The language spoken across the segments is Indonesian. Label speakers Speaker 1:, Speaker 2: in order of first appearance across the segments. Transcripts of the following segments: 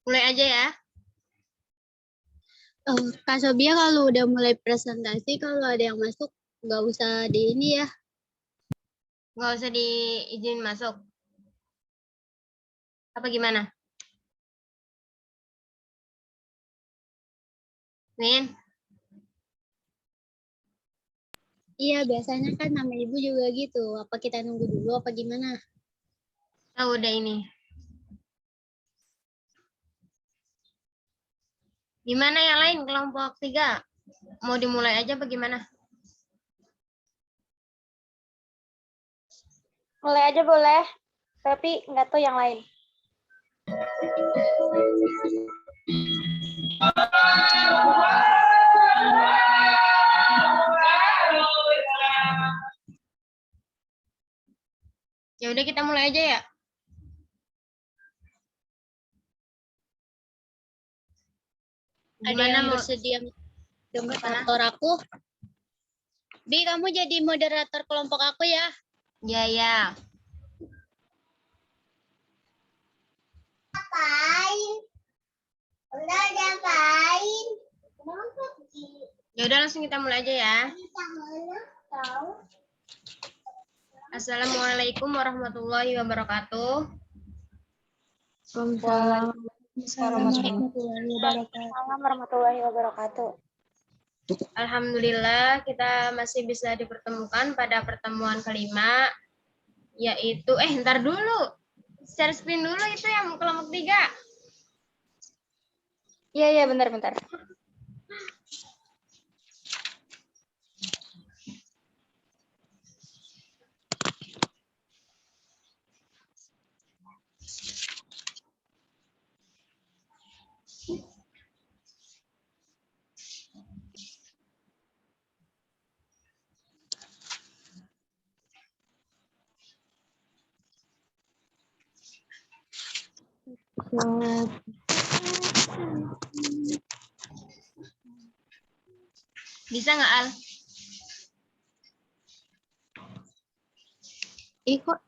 Speaker 1: Mulai aja ya.
Speaker 2: Kak Sobia kalau udah mulai presentasi, kalau ada yang masuk, nggak usah di ini ya.
Speaker 1: Nggak usah diizin masuk. Apa gimana? Min?
Speaker 2: Iya, biasanya kan nama ibu juga gitu. Apa kita nunggu dulu, apa gimana?
Speaker 1: Oh, udah ini. Gimana yang lain kelompok 3? Mau dimulai aja apa gimana?
Speaker 3: Mulai aja boleh, tapi nggak tahu yang lain.
Speaker 1: Ya udah kita mulai aja ya.
Speaker 2: Ada
Speaker 1: Gimana
Speaker 2: yang
Speaker 1: mau
Speaker 2: bersedia moderator aku? Bi, kamu jadi moderator kelompok aku ya?
Speaker 1: Ya ya.
Speaker 4: Ngapain? Udah ngapain?
Speaker 1: Ya udah langsung kita mulai aja ya.
Speaker 4: Tahu?
Speaker 1: Assalamualaikum warahmatullahi wabarakatuh.
Speaker 3: Waalaikumsalam warahmatullahi wabarakatuh.
Speaker 1: Alhamdulillah kita masih bisa dipertemukan pada pertemuan kelima, yaitu ntar dulu. Share screen dulu itu yang kelompok 3.
Speaker 3: Iya, bentar.
Speaker 1: Bisa nggak Al?
Speaker 2: Kok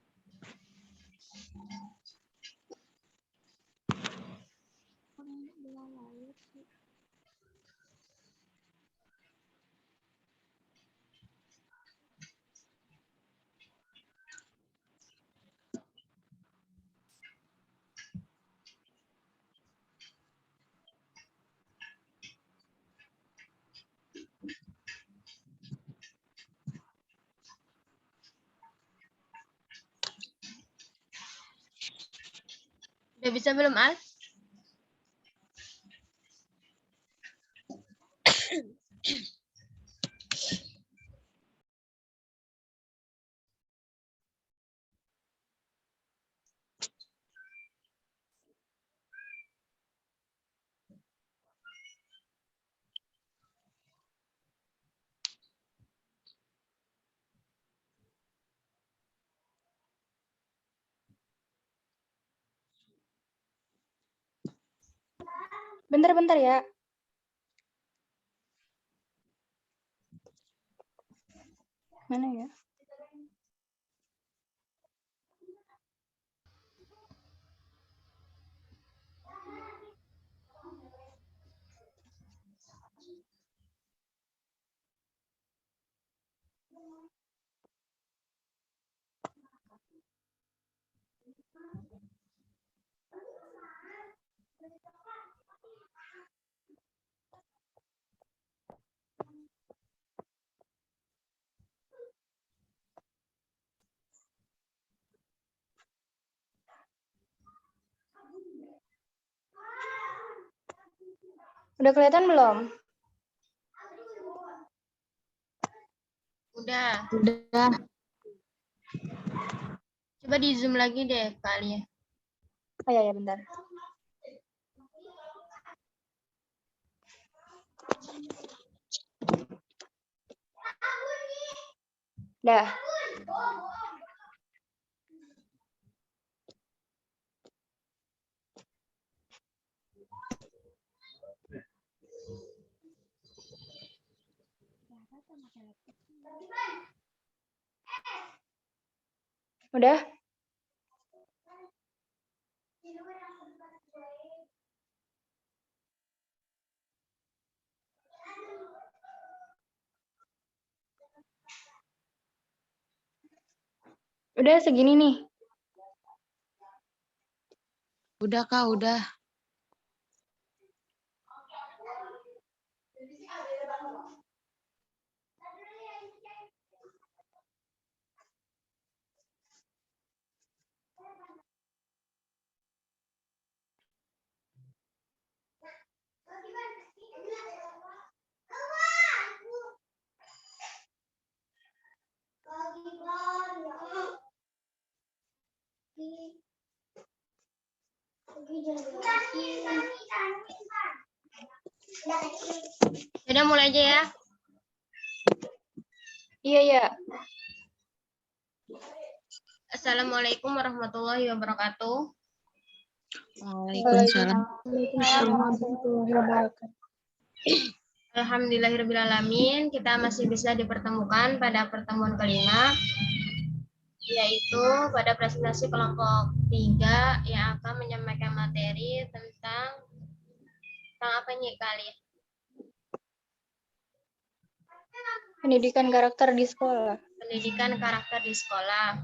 Speaker 1: Udah bisa belum Al?
Speaker 3: Bentar ya. Mana ya? Udah kelihatan belum?
Speaker 1: Udah.
Speaker 2: udah.
Speaker 1: Coba di zoom lagi deh kali ya.
Speaker 3: Oh ya, bentar. Dah. Udah? Udah segini nih.
Speaker 5: Udah Kak, udah.
Speaker 1: Udah mulai aja ya.
Speaker 3: Iya, ya.
Speaker 1: Assalamualaikum warahmatullahi wabarakatuh.
Speaker 5: Waalaikumsalam.
Speaker 1: Alhamdulillahirrahmanirrahim. Kita masih bisa dipertemukan pada pertemuan kelima, yaitu pada presentasi kelompok 3 yang akan menyampaikan materi tentang apa nih kali?
Speaker 3: Pendidikan karakter di sekolah.
Speaker 1: Pendidikan karakter di sekolah.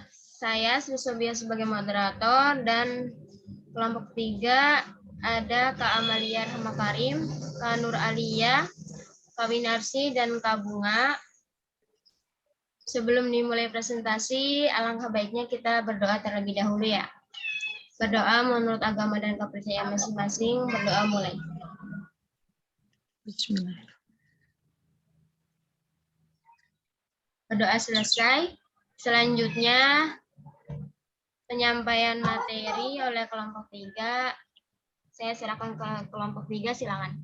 Speaker 1: Saya Sri Sobia sebagai moderator dan kelompok 3 ada Kak Amalia Rahmakarim, Kak Nur Alia, Kak Winarsi, dan Kak Bunga. Sebelum dimulai presentasi, alangkah baiknya kita berdoa terlebih dahulu ya. Berdoa menurut agama dan kepercayaan masing-masing. Berdoa mulai.
Speaker 5: Bismillah.
Speaker 1: Berdoa selesai. Selanjutnya, penyampaian materi oleh kelompok 3. Saya silakan ke kelompok 3, silakan.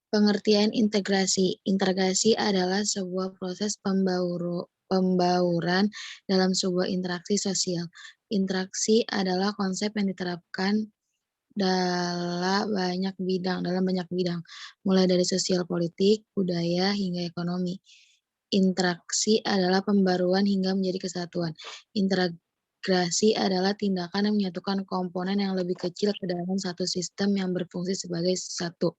Speaker 5: Pengertian integrasi. Integrasi adalah sebuah proses pembauran dalam sebuah interaksi sosial. Interaksi adalah konsep yang diterapkan dalam banyak bidang, mulai dari sosial, politik, budaya, hingga ekonomi. Interaksi adalah pembaruan hingga menjadi kesatuan. Integrasi adalah tindakan yang menyatukan komponen yang lebih kecil ke dalam satu sistem yang berfungsi sebagai satu.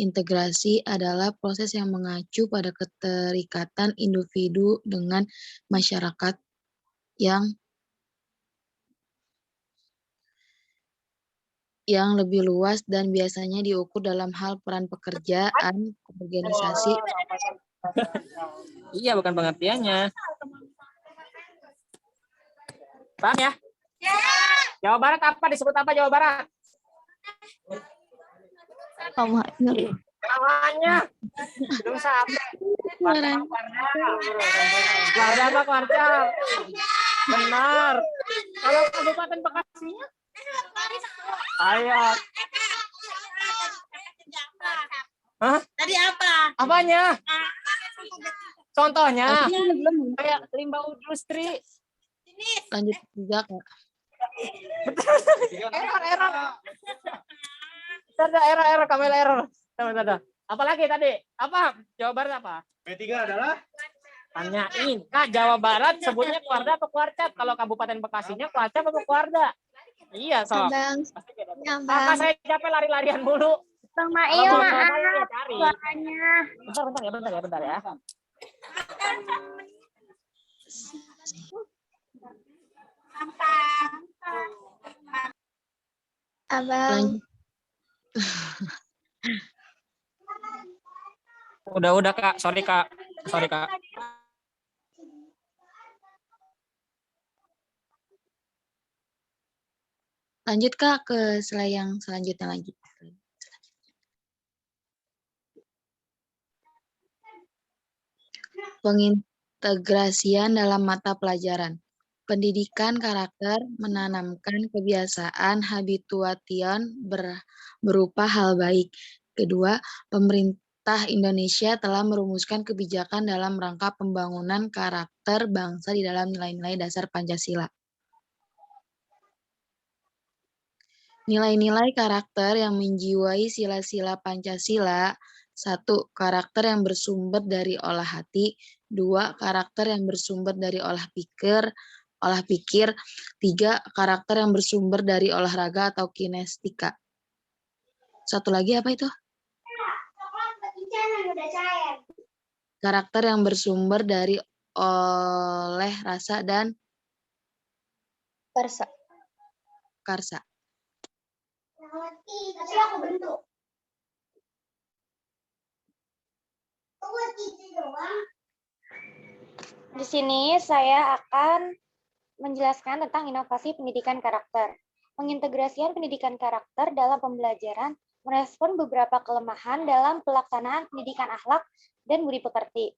Speaker 5: Integrasi adalah proses yang mengacu pada keterikatan individu dengan masyarakat yang lebih luas dan biasanya diukur dalam hal peran pekerjaan, organisasi.
Speaker 6: Iya, bukan pengertiannya. Paham ya? Jawa Barat apa? Disebut apa Jawa Barat? Namanya. Belum sampai. Warga apa Kwarcal? Benar. Kalau Kabupaten Bekasinya? Ayo. Hah? Tadi apa? Apanya? Contohnya? Kayak limbah industri.
Speaker 5: Lanjut juga, Kak.
Speaker 6: Error, kamera error. Apalagi tadi? Apa? Jawa Barat apa?
Speaker 7: P3 adalah?
Speaker 6: Tanyain. Kak, Jawa Barat sebutnya Kuarda atau Kuarcat? Kalau Kabupaten Bekasinya Kuarcat atau Kuarda? Iya, sob. Kakak saya capek lari-larian mulu.
Speaker 3: Bang Mail, maaf.
Speaker 6: Cari.
Speaker 3: Suaranya.
Speaker 6: Bentar ya.
Speaker 3: Abang.
Speaker 6: Udah Kak, sorry Kak.
Speaker 5: Lanjut, Kak, ke slide yang selanjutnya lagi. Pengintegrasian dalam mata pelajaran. Pendidikan karakter menanamkan kebiasaan habituation berupa hal baik. Kedua, pemerintah Indonesia telah merumuskan kebijakan dalam rangka pembangunan karakter bangsa di dalam nilai-nilai dasar Pancasila. Nilai-nilai karakter yang menjiwai sila-sila Pancasila. 1. Karakter yang bersumber dari olah hati. 2. Karakter yang bersumber dari olah pikir. 3. Karakter yang bersumber dari olahraga atau kinestika. Satu lagi apa itu? Karakter yang bersumber dari oleh rasa dan karsa.
Speaker 4: Tapi aku bentuk.
Speaker 3: Di sini saya akan menjelaskan tentang inovasi pendidikan karakter. Pengintegrasian pendidikan karakter dalam pembelajaran merespon beberapa kelemahan dalam pelaksanaan pendidikan akhlak dan budi pekerti.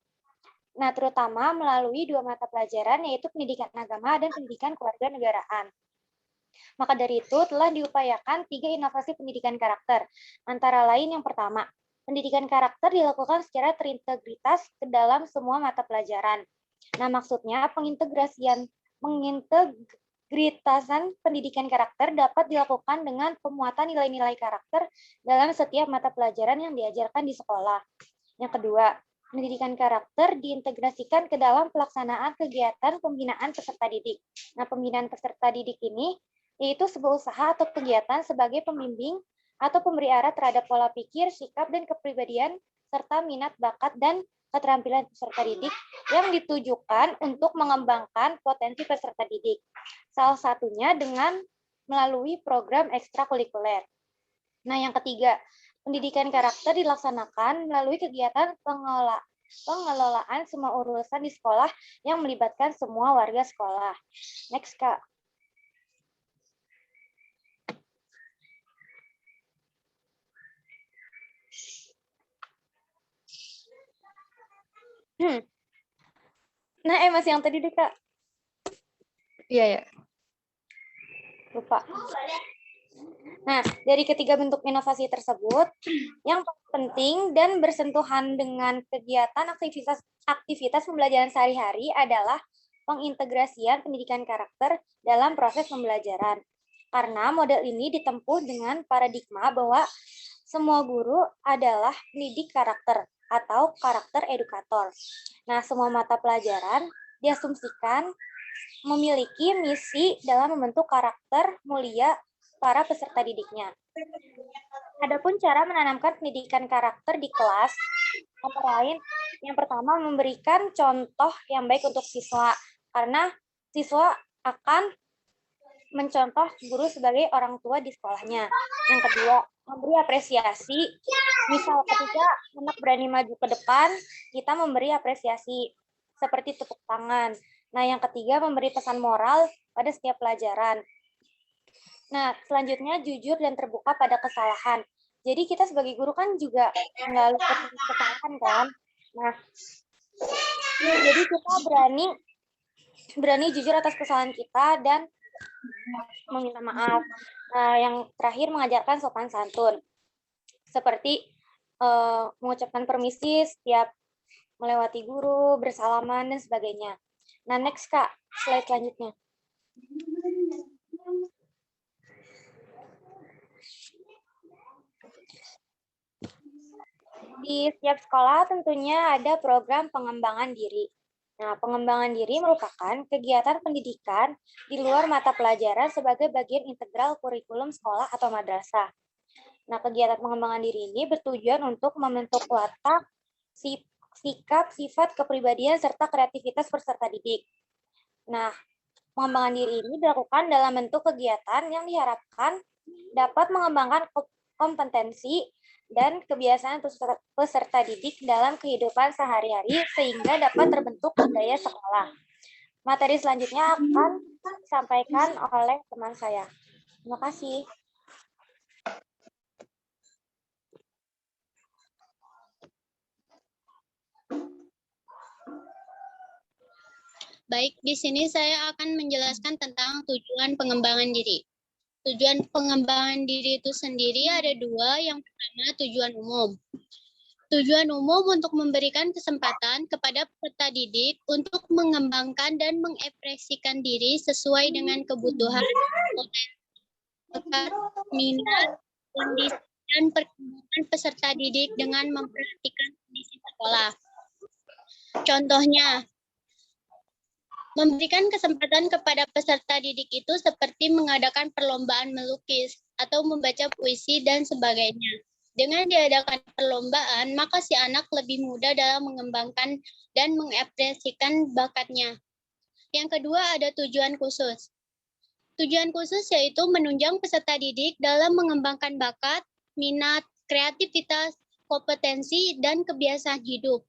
Speaker 3: Nah, terutama melalui 2 mata pelajaran, yaitu pendidikan agama dan pendidikan kewarganegaraan. Maka dari itu telah diupayakan 3 inovasi pendidikan karakter. Antara lain yang pertama, pendidikan karakter dilakukan secara terintegritas ke dalam semua mata pelajaran. Nah, maksudnya pengintegritasan pendidikan karakter dapat dilakukan dengan pemuatan nilai-nilai karakter dalam setiap mata pelajaran yang diajarkan di sekolah. Yang kedua, pendidikan karakter diintegrasikan ke dalam pelaksanaan kegiatan pembinaan peserta didik. Nah, pembinaan peserta didik ini yaitu sebuah usaha atau kegiatan sebagai pembimbing atau pemberi arah terhadap pola pikir, sikap, dan kepribadian, serta minat, bakat, dan keterampilan peserta didik yang ditujukan untuk mengembangkan potensi peserta didik. Salah satunya dengan melalui program ekstrakurikuler. Nah, yang ketiga, pendidikan karakter dilaksanakan melalui kegiatan pengelolaan semua urusan di sekolah yang melibatkan semua warga sekolah. Next, Kak. Nah, masih yang tadi deh, Kak.
Speaker 2: Iya, ya.
Speaker 3: Lupa. Nah, dari ketiga bentuk inovasi tersebut, yang penting dan bersentuhan dengan kegiatan aktivitas pembelajaran sehari-hari adalah pengintegrasian pendidikan karakter dalam proses pembelajaran. Karena model ini ditempuh dengan paradigma bahwa semua guru adalah pendidik karakter atau karakter edukator. Nah, semua mata pelajaran diasumsikan memiliki misi dalam membentuk karakter mulia para peserta didiknya. Adapun cara menanamkan pendidikan karakter di kelas, antara lain yang pertama memberikan contoh yang baik untuk siswa, karena siswa akan mencontoh guru sebagai orang tua di sekolahnya. Yang kedua, memberi apresiasi. Misal ketika anak berani maju ke depan, kita memberi apresiasi seperti tepuk tangan. Nah, yang ketiga, memberi pesan moral pada setiap pelajaran. Nah, selanjutnya jujur dan terbuka pada kesalahan. Jadi kita sebagai guru kan juga nggak luput kesalahan kan. Nah, jadi kita berani jujur atas kesalahan kita dan meminta maaf. Nah, yang terakhir mengajarkan sopan santun. Seperti mengucapkan permisi setiap melewati guru, bersalaman, dan sebagainya. Nah, next, Kak. Slide selanjutnya. Di setiap sekolah tentunya ada program pengembangan diri. Nah, pengembangan diri merupakan kegiatan pendidikan di luar mata pelajaran sebagai bagian integral kurikulum sekolah atau madrasah. Nah, kegiatan pengembangan diri ini bertujuan untuk membentuk watak, sikap, sifat, kepribadian, serta kreativitas peserta didik. Nah, pengembangan diri ini dilakukan dalam bentuk kegiatan yang diharapkan dapat mengembangkan kompetensi dan kebiasaan peserta didik dalam kehidupan sehari-hari sehingga dapat terbentuk budaya sekolah. Materi selanjutnya akan disampaikan oleh teman saya. Terima kasih.
Speaker 2: Baik, di sini saya akan menjelaskan tentang tujuan pengembangan diri. Tujuan pengembangan diri itu sendiri ada dua. Yang pertama, tujuan umum. Tujuan umum untuk memberikan kesempatan kepada peserta didik untuk mengembangkan dan mengekspresikan diri sesuai dengan kebutuhan, bakat, minat, kondisi, dan perkembangan peserta didik dengan memperhatikan kondisi sekolah. Contohnya, memberikan kesempatan kepada peserta didik itu seperti mengadakan perlombaan melukis, atau membaca puisi, dan sebagainya. Dengan diadakan perlombaan, maka si anak lebih mudah dalam mengembangkan dan mengapresiasikan bakatnya. Yang kedua ada tujuan khusus. Tujuan khusus yaitu menunjang peserta didik dalam mengembangkan bakat, minat, kreativitas, kompetensi, dan kebiasaan hidup.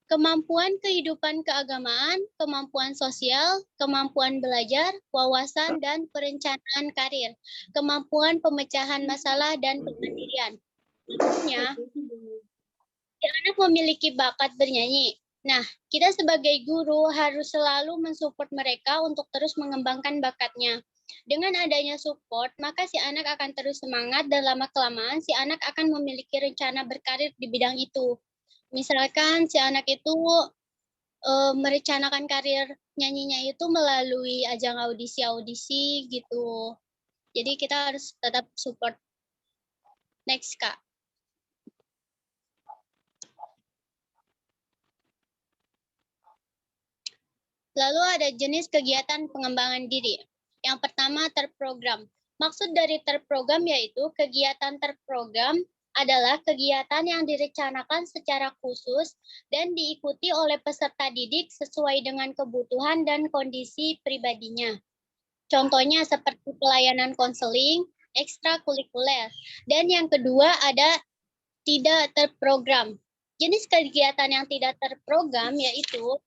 Speaker 2: Kemampuan kehidupan keagamaan, kemampuan sosial, kemampuan belajar, wawasan, dan perencanaan karir, kemampuan pemecahan masalah, dan kemandirian. Contohnya, si anak memiliki bakat bernyanyi. Nah, kita sebagai guru harus selalu mensupport mereka untuk terus mengembangkan bakatnya. Dengan adanya support, maka si anak akan terus semangat dan lama-kelamaan si anak akan memiliki rencana berkarir di bidang itu. Misalkan si anak itu merencanakan karir nyanyinya itu melalui ajang audisi-audisi gitu. Jadi kita harus tetap support. Next, Kak. Lalu ada jenis kegiatan pengembangan diri. Yang pertama, terprogram. Maksud dari terprogram yaitu kegiatan terprogram adalah kegiatan yang direncanakan secara khusus dan diikuti oleh peserta didik sesuai dengan kebutuhan dan kondisi pribadinya. Contohnya seperti pelayanan konseling, ekstrakurikuler. Dan yang kedua ada tidak terprogram. Jenis kegiatan yang tidak terprogram yaitu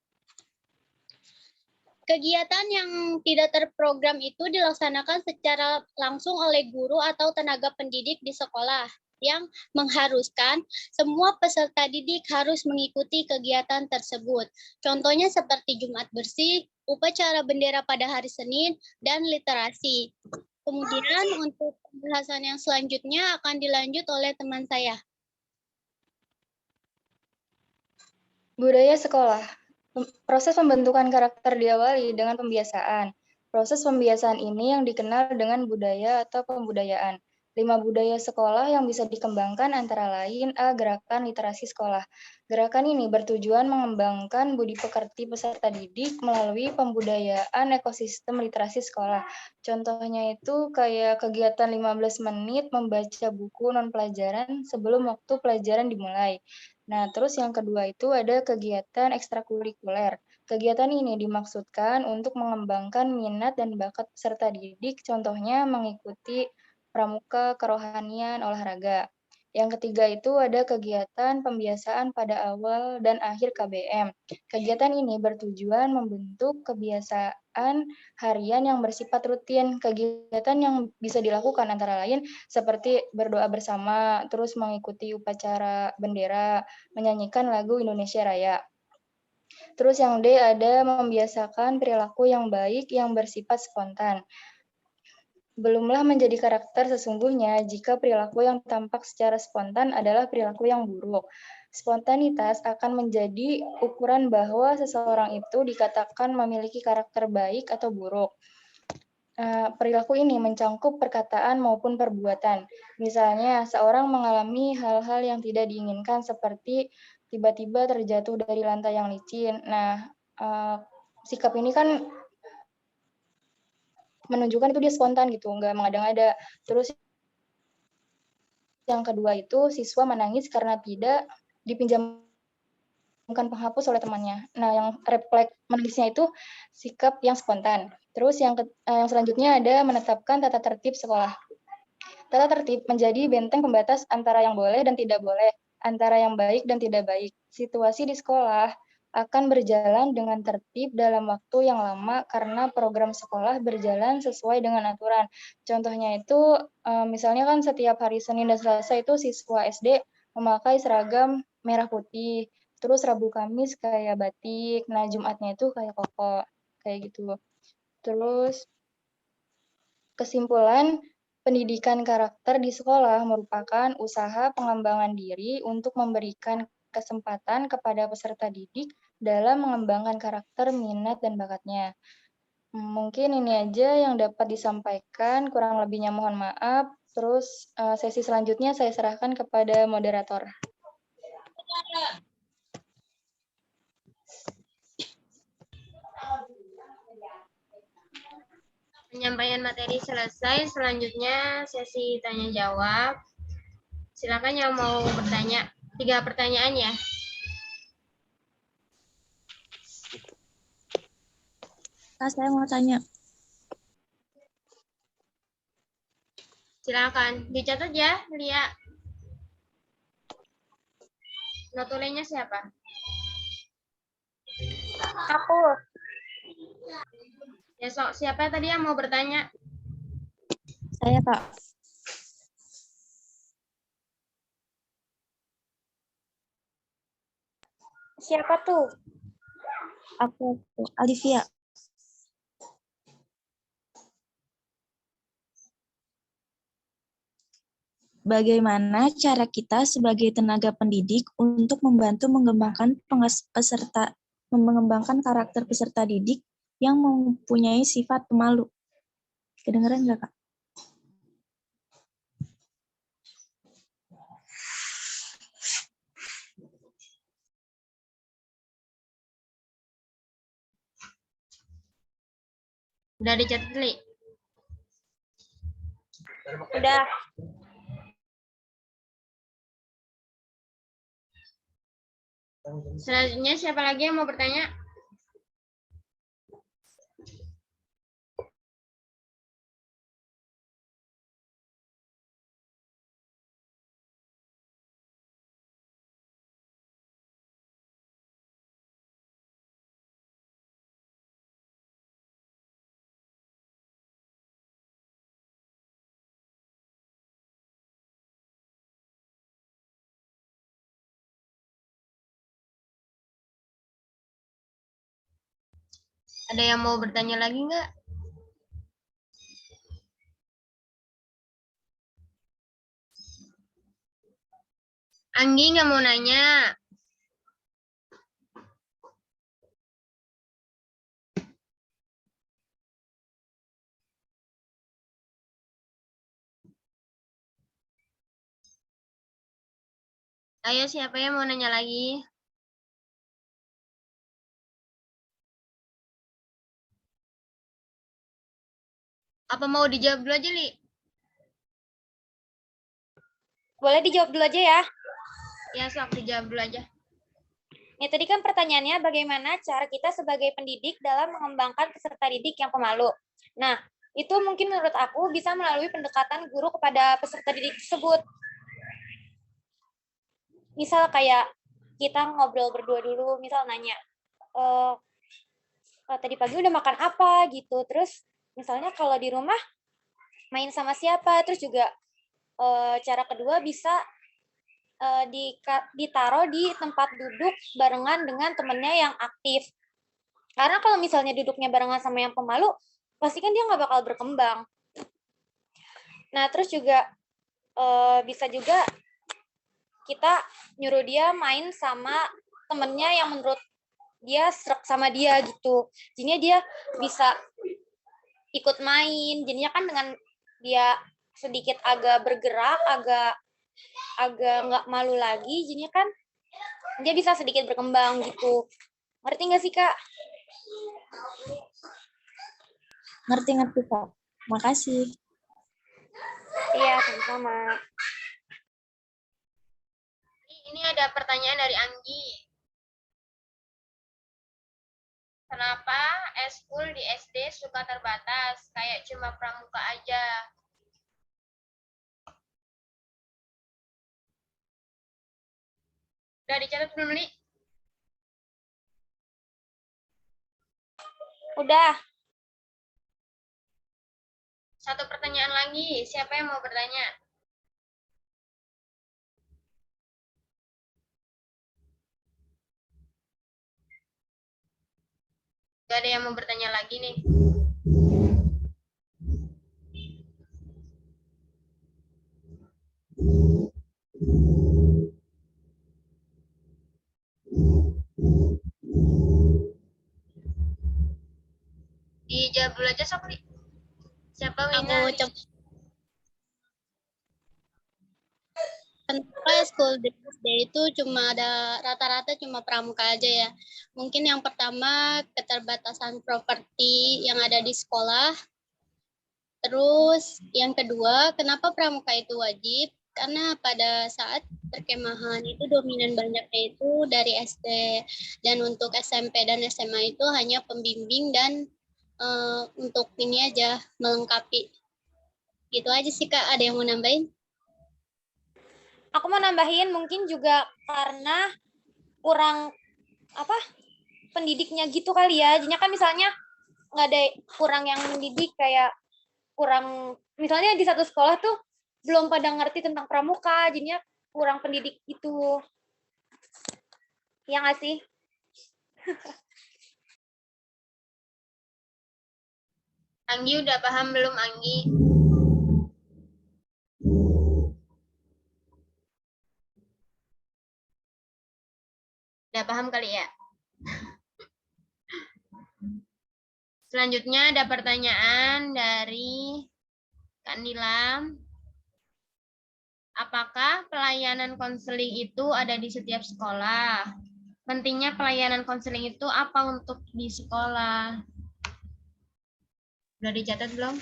Speaker 2: kegiatan yang tidak terprogram itu dilaksanakan secara langsung oleh guru atau tenaga pendidik di sekolah yang mengharuskan semua peserta didik harus mengikuti kegiatan tersebut. Contohnya seperti Jumat bersih, upacara bendera pada hari Senin, dan literasi. Kemudian untuk pembahasan yang selanjutnya akan dilanjut oleh teman saya.
Speaker 7: Budaya sekolah. Proses pembentukan karakter diawali dengan pembiasaan. Proses pembiasaan ini yang dikenal dengan budaya atau pembudayaan. 5 budaya sekolah yang bisa dikembangkan antara lain A. Gerakan literasi sekolah. Gerakan ini bertujuan mengembangkan budi pekerti peserta didik melalui pembudayaan ekosistem literasi sekolah. Contohnya itu kayak kegiatan 15 menit membaca buku non-pelajaran sebelum waktu pelajaran dimulai. Nah, terus yang kedua itu ada kegiatan ekstrakurikuler. Kegiatan ini dimaksudkan untuk mengembangkan minat dan bakat peserta didik, contohnya mengikuti pramuka, kerohanian, olahraga. Yang ketiga itu ada kegiatan pembiasaan pada awal dan akhir KBM. Kegiatan ini bertujuan membentuk kebiasaan harian yang bersifat rutin. Kegiatan yang bisa dilakukan antara lain seperti berdoa bersama, terus mengikuti upacara bendera, menyanyikan lagu Indonesia Raya. Terus yang D ada membiasakan perilaku yang baik yang bersifat spontan. Belumlah menjadi karakter sesungguhnya jika perilaku yang tampak secara spontan adalah perilaku yang buruk. Spontanitas akan menjadi ukuran bahwa seseorang itu dikatakan memiliki karakter baik atau buruk. Perilaku ini mencangkup perkataan maupun perbuatan. Misalnya, seorang mengalami hal-hal yang tidak diinginkan seperti tiba-tiba terjatuh dari lantai yang licin. Nah, sikap ini kan menunjukkan itu dia spontan gitu, nggak mengada-ngada. Terus yang kedua itu siswa menangis karena tidak dipinjamkan penghapus oleh temannya. Nah, yang refleks menangisnya itu sikap yang spontan. Terus yang selanjutnya ada menetapkan tata tertib sekolah. Tata tertib menjadi benteng pembatas antara yang boleh dan tidak boleh, antara yang baik dan tidak baik. Situasi di sekolah akan berjalan dengan tertib dalam waktu yang lama karena program sekolah berjalan sesuai dengan aturan. Contohnya itu, misalnya kan setiap hari Senin dan Selasa itu siswa SD memakai seragam merah putih, terus Rabu Kamis kayak batik, nah Jumatnya itu kayak koko, kayak gitu. Terus kesimpulan, pendidikan karakter di sekolah merupakan usaha pengembangan diri untuk memberikan kesempatan kepada peserta didik dalam mengembangkan karakter, minat, dan bakatnya. Mungkin ini aja yang dapat disampaikan, kurang lebihnya mohon maaf. Terus sesi selanjutnya saya serahkan kepada moderator.
Speaker 1: Penyampaian materi selesai, selanjutnya sesi tanya jawab. Silakan yang mau bertanya, 3 pertanyaan ya.
Speaker 8: Kak, saya mau tanya.
Speaker 1: Silakan, dicatat ya, Lia. Notulenya siapa?
Speaker 3: Aku.
Speaker 1: Ya, siapa tadi yang mau bertanya?
Speaker 8: Saya, Kak.
Speaker 3: Siapa tuh?
Speaker 8: Aku, Alivia. Bagaimana cara kita sebagai tenaga pendidik untuk membantu mengembangkan karakter peserta didik yang mempunyai sifat pemalu? Kedengeran nggak, Kak?
Speaker 1: Udah dicatat, Li?
Speaker 3: Udah.
Speaker 1: Selanjutnya siapa lagi yang mau bertanya? Ada yang mau bertanya lagi nggak? Anggi nggak mau nanya. Ayo, siapa yang mau nanya lagi? Apa mau dijawab dulu aja, Li?
Speaker 3: Boleh dijawab dulu aja ya.
Speaker 1: Ya, sok dijawab dulu aja.
Speaker 3: Ya, tadi kan pertanyaannya bagaimana cara kita sebagai pendidik dalam mengembangkan peserta didik yang pemalu. Nah, itu mungkin menurut aku bisa melalui pendekatan guru kepada peserta didik tersebut. Misal kayak kita ngobrol berdua dulu, misal nanya, tadi pagi udah makan apa gitu. Terus misalnya kalau di rumah main sama siapa. Terus juga cara kedua bisa ditaruh di tempat duduk barengan dengan temennya yang aktif. Karena kalau misalnya duduknya barengan sama yang pemalu, pasti kan dia nggak bakal berkembang. Nah, terus juga bisa juga kita nyuruh dia main sama temennya yang menurut dia serak sama dia gitu. Jadinya dia bisa ikut main. Jadinya kan dengan dia sedikit agak bergerak, agak nggak malu lagi, jadinya kan dia bisa sedikit berkembang gitu. Ngerti nggak sih, Kak?
Speaker 8: Ngerti, Kak. Makasih.
Speaker 3: Iya, sama-sama.
Speaker 1: Ini ada pertanyaan dari Anggi. Kenapa eskul di SD suka terbatas, kayak cuma pramuka aja? Udah dicatat belum, Li?
Speaker 3: Udah.
Speaker 1: Satu pertanyaan lagi, siapa yang mau bertanya? Gak ada yang mau bertanya lagi nih. Dijawab dulu aja, Sok, Li. Siapa Wina?
Speaker 2: Kenapa school di SD itu cuma ada rata-rata cuma pramuka aja ya? Mungkin yang pertama keterbatasan properti yang ada di sekolah. Terus yang kedua, kenapa pramuka itu wajib? Karena pada saat perkemahan itu dominan banyaknya itu dari SD, dan untuk SMP dan SMA itu hanya pembimbing dan untuk ini aja melengkapi. Gitu aja sih Kak, ada yang mau nambahin?
Speaker 3: Aku mau nambahin mungkin juga karena kurang pendidiknya gitu kali ya. Jadinya kan misalnya nggak ada kurang yang mendidik, kayak kurang misalnya di satu sekolah tuh belum pada ngerti tentang pramuka, jadinya kurang pendidik gitu. Ya nggak sih?
Speaker 1: Anggi udah paham belum, Anggi? Udah paham kali ya? Selanjutnya ada pertanyaan dari Kak Nilam. Apakah pelayanan konseling itu ada di setiap sekolah? Pentingnya pelayanan konseling itu apa untuk di sekolah? Udah dicatat belum?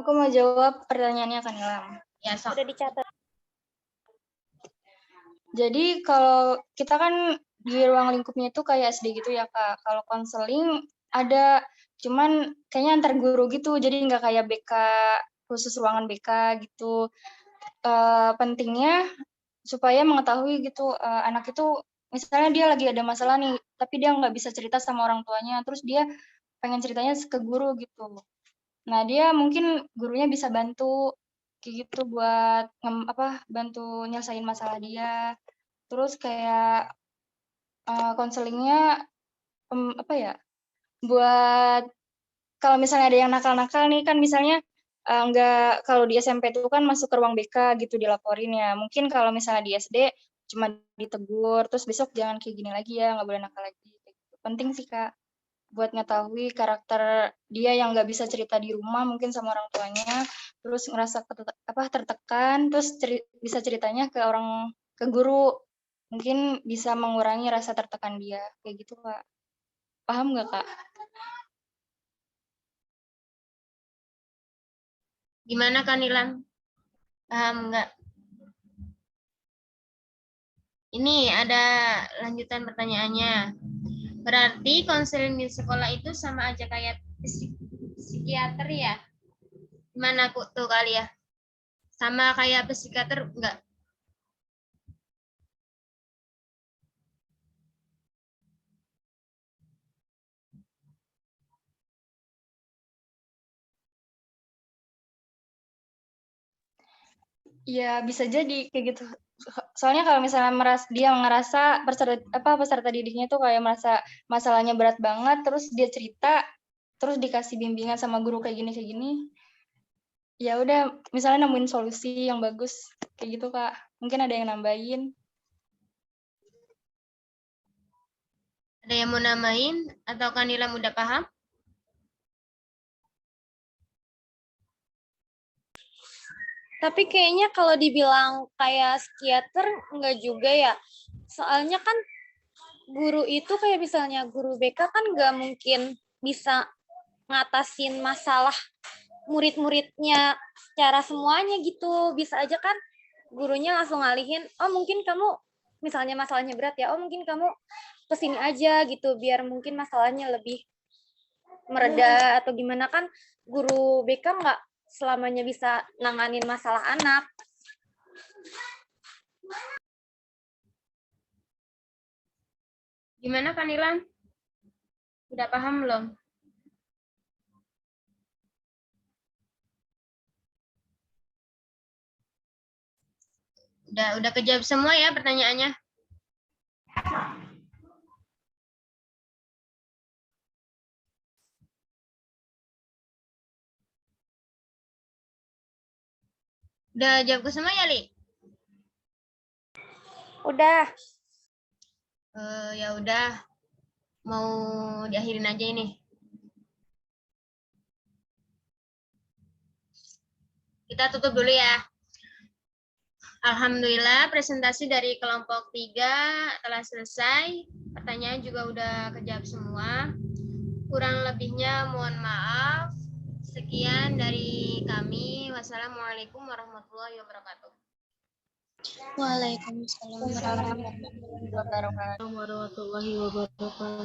Speaker 7: Aku mau jawab pertanyaannya Kak Nilam.
Speaker 1: Ya, sok.
Speaker 3: Udah dicatat.
Speaker 7: Jadi kalau kita kan di ruang lingkupnya itu kayak SD gitu ya Kak. Kalau konseling ada, cuman kayaknya antar guru gitu. Jadi nggak kayak BK, khusus ruangan BK gitu. Pentingnya supaya mengetahui gitu, anak itu misalnya dia lagi ada masalah nih, tapi dia nggak bisa cerita sama orang tuanya, terus dia pengen ceritanya ke guru gitu. Nah, dia mungkin gurunya bisa bantu kayak gitu buat bantu nyelesain masalah dia. Terus kayak konselingnya buat kalau misalnya ada yang nakal-nakal nih kan, misalnya nggak, kalau di SMP itu kan masuk ke ruang BK gitu dilaporin ya. Mungkin kalau misalnya di SD cuma ditegur, terus besok jangan kayak gini lagi ya, nggak boleh nakal lagi. Penting sih Kak, buat ngetahui karakter dia yang nggak bisa cerita di rumah mungkin sama orang tuanya, terus ngerasa tertekan, terus bisa ceritanya ke guru, mungkin bisa mengurangi rasa tertekan dia, kayak gitu Kak. Paham nggak Kak?
Speaker 1: Gimana Kak Nilam? Paham nggak? Ini ada lanjutan pertanyaannya. Berarti konseling di sekolah itu sama aja kayak psikiater ya? Gimana tuh kali ya? Sama kayak psikiater enggak?
Speaker 7: Ya bisa jadi kayak gitu. Soalnya kalau misalnya dia ngerasa peserta didiknya tuh kayak merasa masalahnya berat banget, terus dia cerita, terus dikasih bimbingan sama guru kayak gini, ya udah misalnya nemuin solusi yang bagus kayak gitu Kak. Mungkin ada yang nambahin.
Speaker 1: Ada yang mau nambahin atau Kak Nilam udah paham?
Speaker 3: Tapi kayaknya kalau dibilang kayak psikiater enggak juga ya. Soalnya kan guru itu kayak misalnya guru BK kan nggak mungkin bisa ngatasin masalah murid-muridnya secara semuanya gitu. Bisa aja kan gurunya langsung ngalihin, oh mungkin kamu misalnya masalahnya berat ya, oh mungkin kamu kesini aja gitu biar mungkin masalahnya lebih mereda atau gimana. Kan guru BK nggak selamanya bisa nanganin masalah anak.
Speaker 1: Gimana Kak Nilam? Udah paham belum? Udah kejawab semua ya pertanyaannya? Udah jawab ke semua ya, Li?
Speaker 3: Udah.
Speaker 1: Ya udah. Mau diakhirin aja ini. Kita tutup dulu ya. Alhamdulillah presentasi dari kelompok 3 telah selesai. Pertanyaan juga udah kejawab semua. Kurang lebihnya mohon maaf. Sekian dari kami. Wassalamualaikum warahmatullahi wabarakatuh.
Speaker 2: Waalaikumsalam warahmatullahi wabarakatuh.
Speaker 5: Warahmatullahi wabarakatuh.